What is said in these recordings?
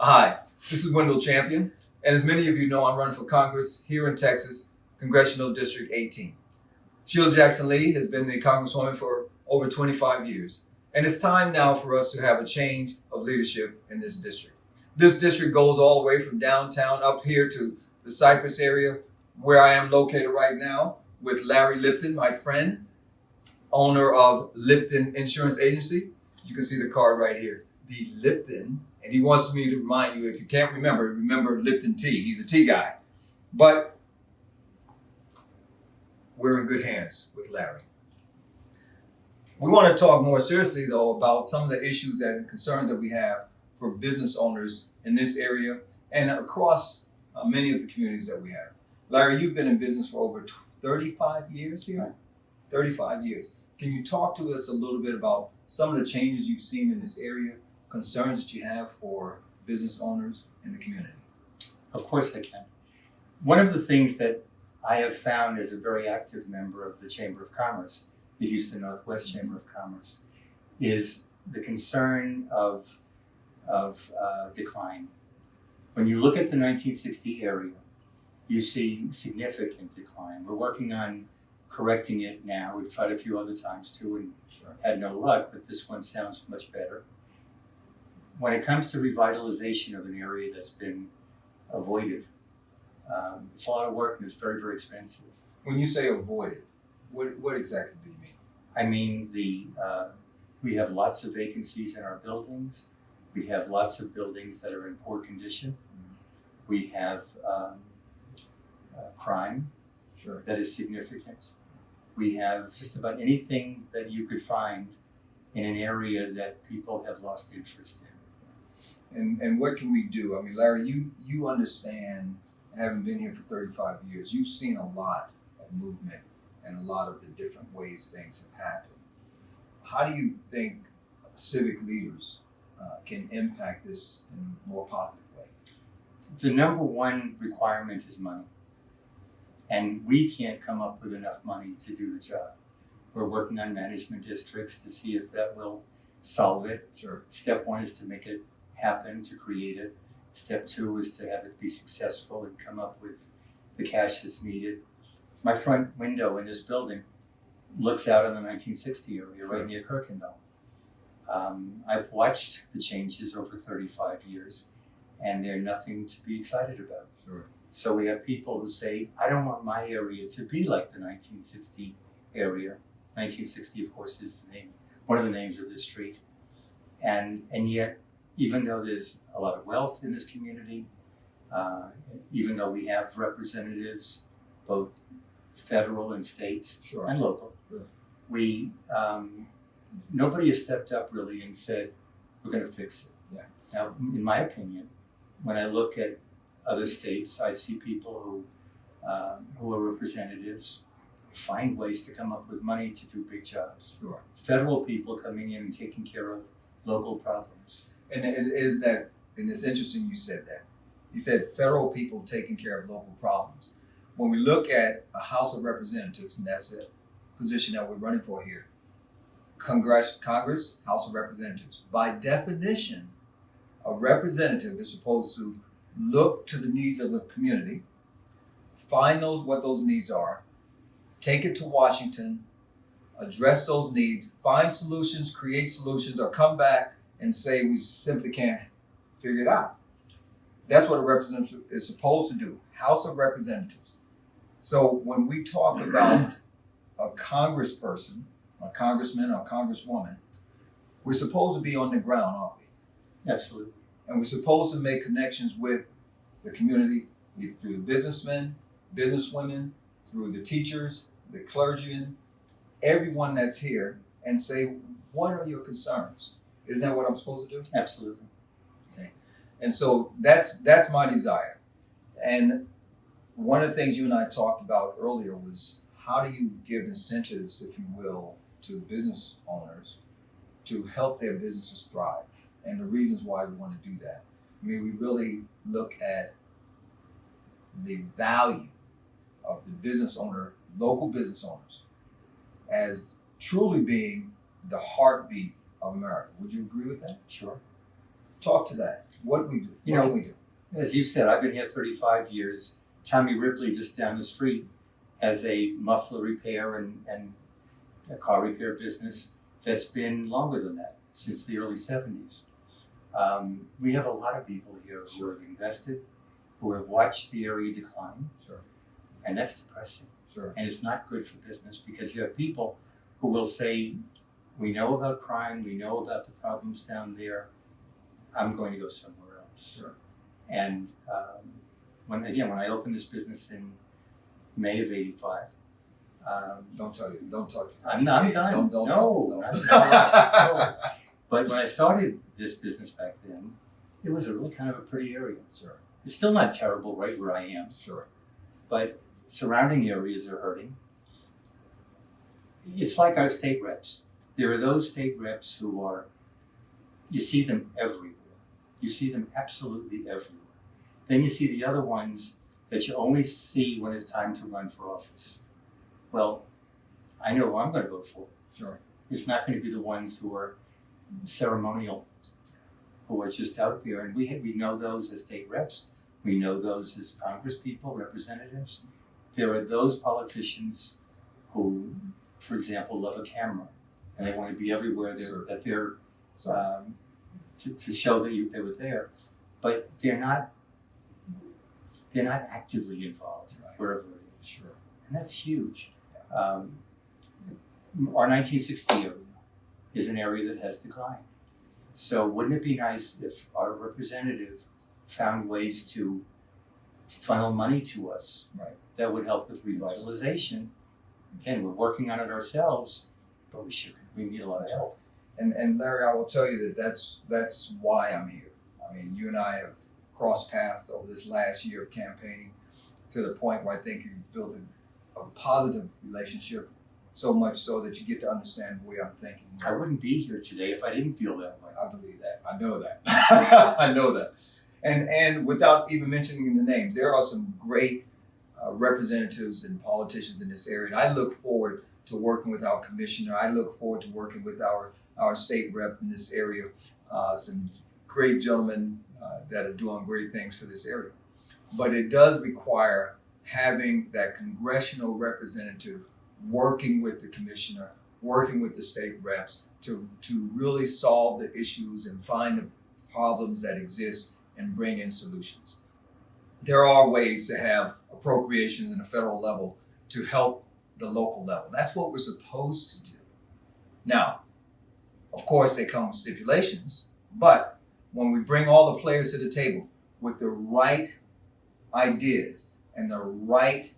Hi, this is Wendell Champion, and as many of you know, I'm running for Congress here in Texas, Congressional District 18. Sheila Jackson Lee has been the Congresswoman for over 25 years, and it's time now for us to have a change of leadership in this district. This district goes all the way from downtown up here to the Cypress area, where I am located right now, with Larry Lipton, my friend, owner of Lipton Insurance Agency. You can see the card right here, the Lipton. And he wants me to remind you, if you can't remember Lipton tea. He's a tea guy. But we're in good hands with Larry. We want to talk more seriously, though, about some of the issues and concerns that we have for business owners in this area and across many of the communities that we have. Larry, you've been in business for over 35 years here? Right. 35 years. Can you talk to us a little bit about some of the changes you've seen in this area, concerns that you have for business owners in the community? Of course I can. One of the things that I have found as a very active member of the Chamber of Commerce, the Houston Northwest Chamber of Commerce, is the concern of decline. When you look at the 1960 area, you see significant decline. We're working on correcting it now. We've tried a few other times too and had no luck, but this one sounds much better. When it comes to revitalization of an area that's been avoided, it's a lot of work and it's very, very expensive. When you say avoided, what exactly do you mean? I mean, we have lots of vacancies in our buildings. We have lots of buildings that are in poor condition. We have crime that is significant. We have just about anything that you could find in an area that people have lost interest in. And what can we do? I mean, Larry, you understand, having been here for 35 years, you've seen a lot of movement and a lot of the different ways things have happened. How do you think civic leaders can impact this in a more positive way? The number one requirement is money. And we can't come up with enough money to do the job. We're working on management districts to see if that will solve it. Sure. Step one is to make it happen, to create it. Step two is to have it be successful and come up with the cash that's needed. My front window in this building looks out on the 1960 area, right near Kirkendall. I've watched the changes over 35 years, and they're nothing to be excited about. Sure. So we have people who say, I don't want my area to be like the 1960 area. 1960, of course, is the name, one of the names of this street. And yet, even though there's a lot of wealth in this community, even though we have representatives, both federal and state and local, we nobody has stepped up really and said, we're going to fix it. Yeah. Now, in my opinion, when I look at other states, I see people who are representatives find ways to come up with money to do big jobs. Sure. Federal people coming in and taking care of local problems. And it's interesting you said that. You said federal people taking care of local problems. When we look at a House of Representatives, and that's a position that we're running for here, Congress, House of Representatives, by definition, a representative is supposed to look to the needs of the community, find what those needs are, take it to Washington, address those needs, find solutions, create solutions, or come back and say we simply can't figure it out. That's what a representative is supposed to do, House of Representatives. So when we talk about a congressperson, a congressman, or a congresswoman, we're supposed to be on the ground, aren't we? Absolutely. And we're supposed to make connections with the community through the businessmen, businesswomen, through the teachers, the clergymen, everyone that's here, and say, what are your concerns? Isn't that what I'm supposed to do? Absolutely. Okay. And so that's my desire. And one of the things you and I talked about earlier was, how do you give incentives, if you will, to business owners to help their businesses thrive, and the reasons why we want to do that. I mean, we really look at the value of the business owner, local business owners, as truly being the heartbeat of America. Would you agree with that? Sure. Talk to that. What we do? You What know, can we do? As you said, I've been here 35 years. Tommy Ripley, just down the street, has a muffler repair and a car repair business that's been longer than that, since the early 70s. We have a lot of people here who have invested, who have watched the area decline, Sure. and that's depressing. Sure. And it's not good for business, because you have people who will say, we know about crime, we know about the problems down there, I'm going to go somewhere else. Sure. And when I opened this business in May of '85, Don't talk. I'm done. Don't. No, no. But when I started this business back then, it was a really kind of a pretty area. Sure. It's still not terrible right where I am, Sure. but surrounding areas are hurting. It's like our state reps. There are those state reps who are, you see them everywhere. You see them absolutely everywhere. Then you see the other ones that you only see when it's time to run for office. Well, I know who I'm going to vote for. Sure. It's not going to be the ones who are ceremonial, who are just out there. And we know those as state reps. We know those as congresspeople, representatives. There are those politicians who, for example, love a camera, and they want to be everywhere Sure. that they're to show that they were there, but they're not actively involved wherever it is. Sure. And that's huge. Our 1960 area is an area that has declined. So wouldn't it be nice if our representative found ways to funnel money to us Right. that would help with revitalization? Again, we're working on it ourselves, but we need a lot of help. And Larry, I will tell you that that's why I'm here. I mean, you and I have crossed paths over this last year of campaigning to the point where I think you've built a positive relationship, so much so that you get to understand the way I'm thinking. I wouldn't be here today if I didn't feel that way. I believe that. I know that. I know that. And without even mentioning the names, there are some great representatives and politicians in this area. And I look forward to working with our commissioner. I look forward to working with our state rep in this area. Some great gentlemen that are doing great things for this area. But it does require having that congressional representative working with the commissioner, working with the state reps to really solve the issues and find the problems that exist and bring in solutions. There are ways to have appropriations in the federal level to help the local level. That's what we're supposed to do. Now, of course, they come with stipulations, but when we bring all the players to the table with the right ideas and the right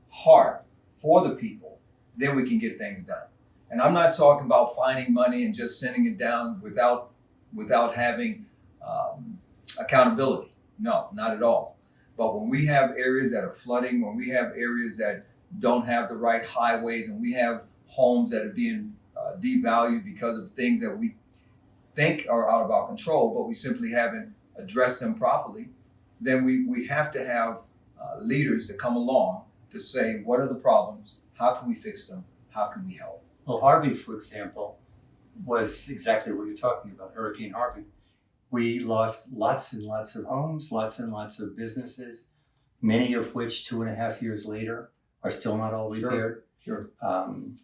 heart for the people, then we can get things done. And I'm not talking about finding money and just sending it down without having accountability. No, not at all. But when we have areas that are flooding, when we have areas that don't have the right highways, and we have homes that are being devalued because of things that we think are out of our control, but we simply haven't addressed them properly, then we have to have leaders that come along to say, what are the problems? How can we fix them? How can we help? Well, Harvey, for example, was exactly what you're talking about, Hurricane Harvey. We lost lots and lots of homes, lots and lots of businesses, many of which 2.5 years later are still not all repaired. Sure.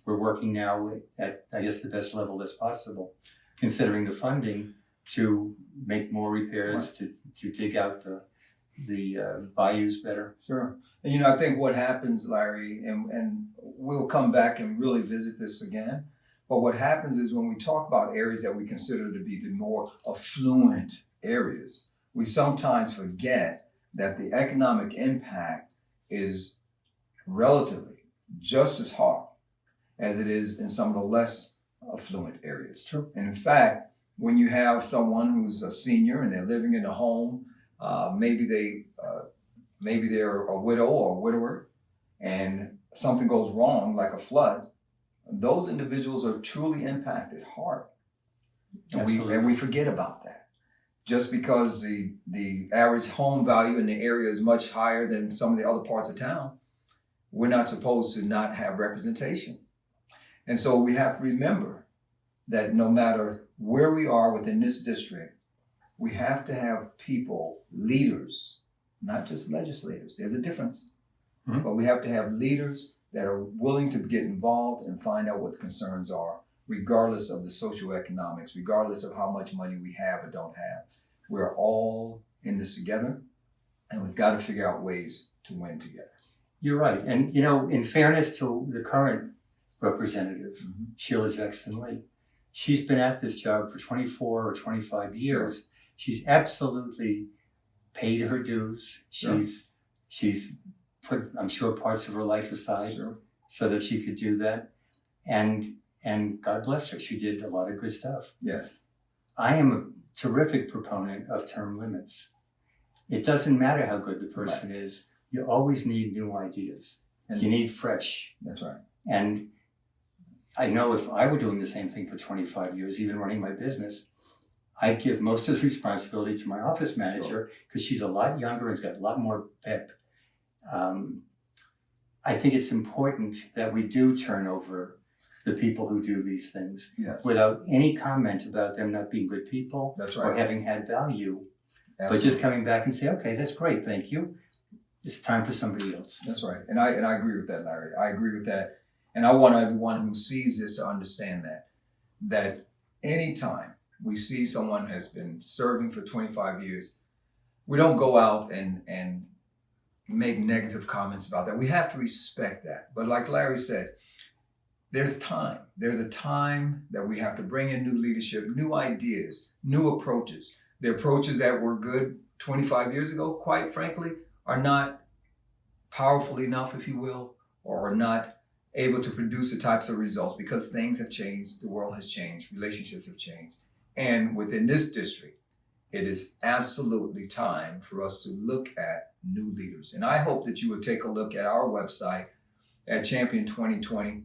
We're working now at, I guess, the best level that's possible, considering the funding to make more repairs, to dig out the bayous better. Sure. And I think what happens, Larry, and we'll come back and really visit this again, but what happens is when we talk about areas that we consider to be the more affluent areas, we sometimes forget that the economic impact is relatively just as hard as it is in some of the less affluent areas. True. And in fact, when you have someone who's a senior and they're living in a home, maybe they're a widow or a widower, and something goes wrong, like a flood, those individuals are truly impacted hard. And we forget about that. Just because the average home value in the area is much higher than some of the other parts of town, we're not supposed to not have representation. And so we have to remember that no matter where we are within this district, we have to have people, leaders, not just legislators. There's a difference. Mhm. But we have to have leaders that are willing to get involved and find out what the concerns are, regardless of the socioeconomics, regardless of how much money we have or don't have. We're all in this together, and we've got to figure out ways to win together. You're right. And, you know, in fairness to the current representative, Sheila Jackson Lee, she's been at this job for 24 or 25 years. Sure. She's absolutely paid her dues. Sure. She's put, I'm sure, parts of her life aside Sure. so that she could do that. And God bless her, she did a lot of good stuff. Yes. I am a terrific proponent of term limits. It doesn't matter how good the person is. You always need new ideas. And You need fresh. that's right. And I know if I were doing the same thing for 25 years, even running my business, I'd give most of the responsibility to my office manager because she's a lot younger and has got a lot more pep. I think it's important that we do turn over the people who do these things without any comment about them not being good people That's or right. having had value, Absolutely. but just coming back and say, okay, that's great, thank you. It's time for somebody else. That's right. And I agree with that, Larry. I agree with that. And I want everyone who sees this to understand that anytime we see someone has been serving for 25 years, we don't go out and make negative comments about that. We have to respect that. But like Larry said, there's time. There's a time that we have to bring in new leadership, new ideas, new approaches. The approaches that were good 25 years ago, quite frankly, are not powerful enough, if you will, or are not able to produce the types of results because things have changed, the world has changed, relationships have changed. And within this district, it is absolutely time for us to look at new leaders. And I hope that you would take a look at our website at Champion 2020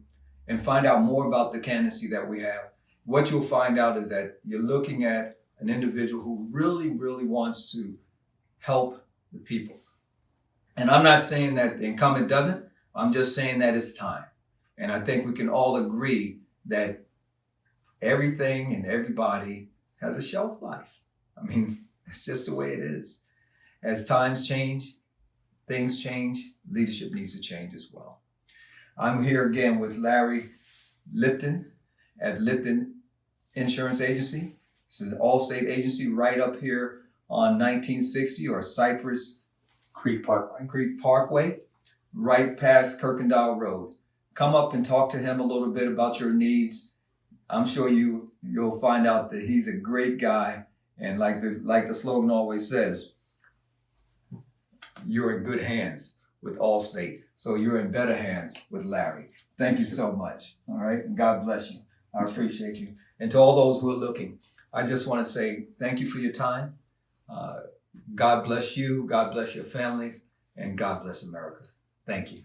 and find out more about the candidacy that we have. What you'll find out is that you're looking at an individual who really, really wants to help the people. And I'm not saying that the incumbent doesn't. I'm just saying that it's time. And I think we can all agree that everything and everybody has a shelf life. I mean, it's just the way it is. As times change, things change, leadership needs to change as well. I'm here again with Larry Lipton at Lipton Insurance Agency. It's an all-state agency right up here on 1960 or Cypress Creek Parkway, right past Kirkendall Road. Come up and talk to him a little bit about your needs. I'm sure you'll find out that he's a great guy, and like the slogan always says, you're in good hands with Allstate. So you're in better hands with Larry. Thank you so much. All right, and God bless you. I appreciate you. And to all those who are looking, I just want to say thank you for your time. God bless you. God bless your families, and God bless America. Thank you.